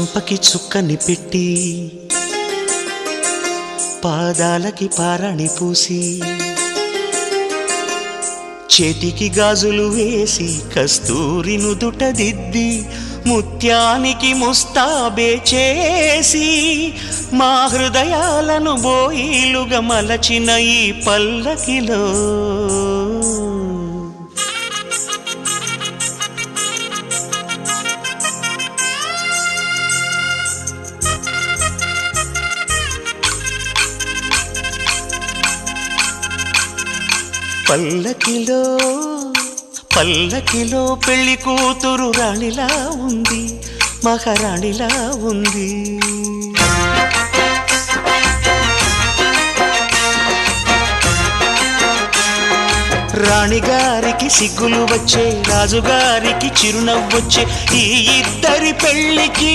చెంపకి చుక్కని పెట్టి పాదాలకి పారాణి పూసి చేతికి గాజులు వేసి కస్తూరి నుదుట దిద్ది ముత్యానికి ముస్తాబే చేసి మా హృదయాలను బోయిలుగా మలచిన ఈ పల్లకిలో పల్లకిలో పల్లకిలో పెళ్లి కూతురు రాణిలా ఉంది, మహారాణిలా ఉంది. రాణిగారికి సిగ్గులు వచ్చే, రాజుగారికి చిరునవ్వొచ్చే ఈ ఇద్దరి పెళ్లికి